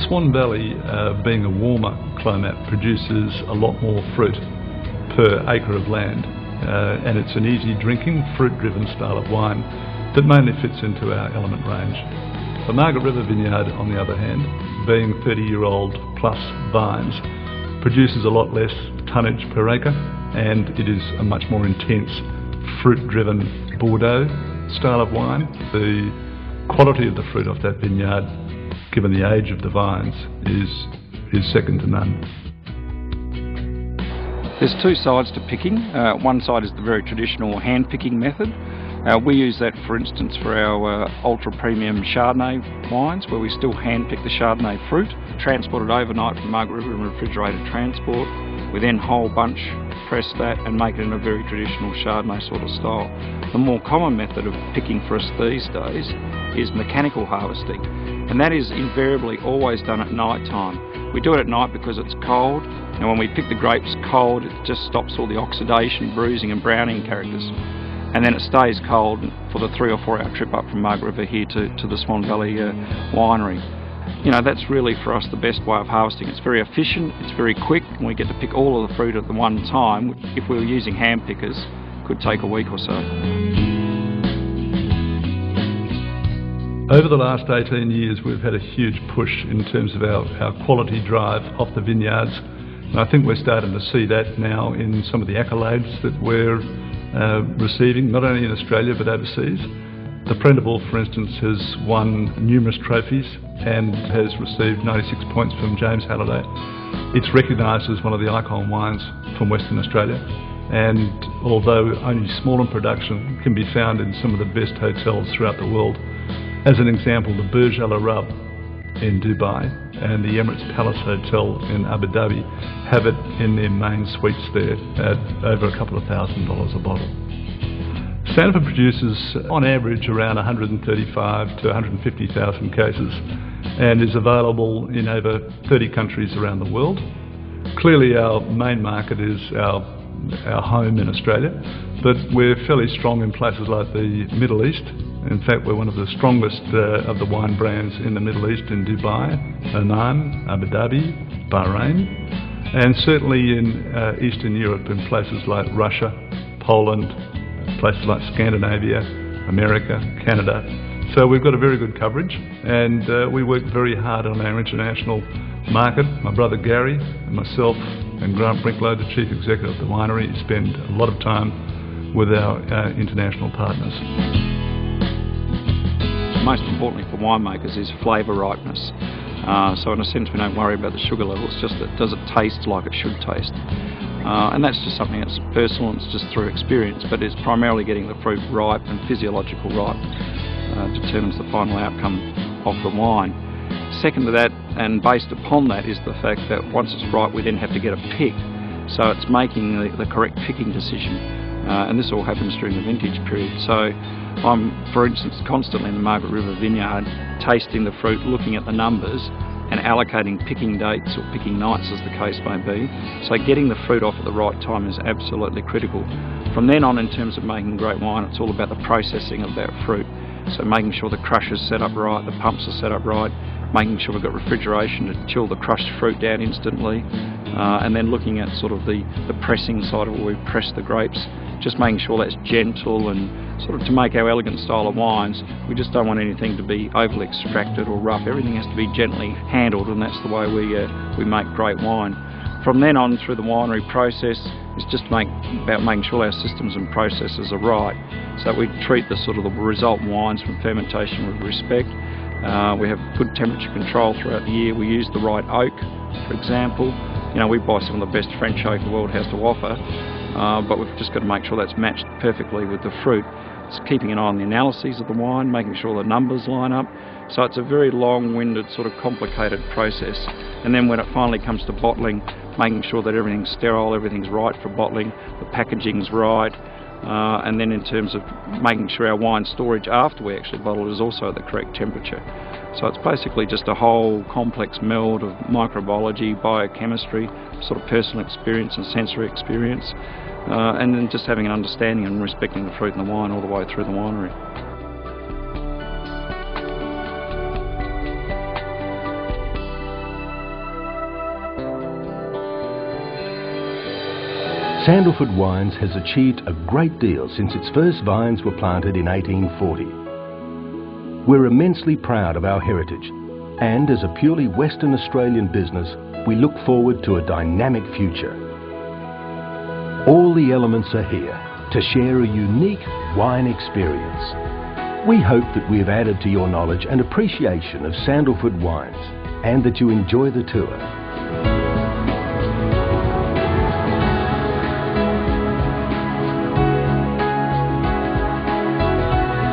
Swan Valley, being a warmer climate, produces a lot more fruit per acre of land, and it's an easy drinking, fruit-driven style of wine that mainly fits into our element range. The Margaret River vineyard, on the other hand, being 30-year-old plus vines, produces a lot less tonnage per acre, and it is a much more intense fruit-driven Bordeaux style of wine. The quality of the fruit off that vineyard, given the age of the vines, is second to none. There's two sides to picking. One side is the very traditional hand-picking method. We use that, for instance, for our ultra-premium Chardonnay wines, where we still hand-pick the Chardonnay fruit, transport it overnight from Margaret River in refrigerated transport. We then whole bunch press that and make it in a very traditional Chardonnay sort of style. The more common method of picking for us these days is mechanical harvesting, and that is invariably always done at night time. We do it at night because it's cold, and when we pick the grapes cold, it just stops all the oxidation, bruising and browning characters. And then it stays cold for the 3 or 4 hour trip up from Margaret River here to the Swan Valley winery. You know, that's really for us the best way of harvesting. It's very efficient, it's very quick, and we get to pick all of the fruit at the one time, which, if we were using hand pickers, could take a week or so. Over the last 18 years, we've had a huge push in terms of our quality drive off the vineyards. And I think we're starting to see that now in some of the accolades that we're receiving, not only in Australia but overseas. The Prendable, for instance, has won numerous trophies and has received 96 points from James Halliday. It's recognised as one of the icon wines from Western Australia, and although only small in production, can be found in some of the best hotels throughout the world. As an example, the Burj Al Arab in Dubai and the Emirates Palace Hotel in Abu Dhabi have it in their main suites there at over a couple of $1,000 a bottle. Sandalford produces on average around 135 to 150,000 cases and is available in over 30 countries around the world. Clearly our main market is our home in Australia, but we're fairly strong in places like the Middle East. In fact, we're one of the strongest of the wine brands in the Middle East, in Dubai, Oman, Abu Dhabi, Bahrain, and certainly in Eastern Europe in places like Russia, Poland, places like Scandinavia, America, Canada. So we've got a very good coverage, and we work very hard on our international market. My brother Gary and myself and Grant Brinklow, the Chief Executive of the winery, spend a lot of time with our international partners. Most importantly for winemakers is flavour ripeness. So in a sense we don't worry about the sugar level, it's just that does it taste like it should taste. And that's just something that's personal, it's just through experience, but it's primarily getting the fruit ripe and physiological ripe determines the final outcome of the wine. Second to that, and based upon that, is the fact that once it's ripe we then have to get it picked. So it's making the correct picking decision, and this all happens during the vintage period. So I'm, for instance, constantly in the Margaret River vineyard, tasting the fruit, looking at the numbers and allocating picking dates or picking nights as the case may be. So getting the fruit off at the right time is absolutely critical. From then on, in terms of making great wine, it's all about the processing of that fruit. So making sure the crusher's set up right, the pumps are set up right, making sure we've got refrigeration to chill the crushed fruit down instantly, and then looking at sort of the pressing side of where we press the grapes, just making sure that's gentle, and sort of to make our elegant style of wines, we just don't want anything to be overly extracted or rough. Everything has to be gently handled, and that's the way we make great wine. From then on through the winery process is just about making sure our systems and processes are right, so that we treat the sort of the result wines from fermentation with respect. We have good temperature control throughout the year. We use the right oak, for example. You know, we buy some of the best French oak the world has to offer, but we've just got to make sure that's matched perfectly with the fruit. It's keeping an eye on the analyses of the wine, making sure the numbers line up. So it's a very long-winded, sort of complicated process. And then when it finally comes to bottling, making sure that everything's sterile, everything's right for bottling, the packaging's right, and then in terms of making sure our wine storage after we actually bottle it is also at the correct temperature. So it's basically just a whole complex meld of microbiology, biochemistry, sort of personal experience and sensory experience, and then just having an understanding and respecting the fruit and the wine all the way through the winery. Sandalford Wines has achieved a great deal since its first vines were planted in 1840. We're immensely proud of our heritage, and as a purely Western Australian business, we look forward to a dynamic future. All the elements are here to share a unique wine experience. We hope that we have added to your knowledge and appreciation of Sandalford Wines, and that you enjoy the tour.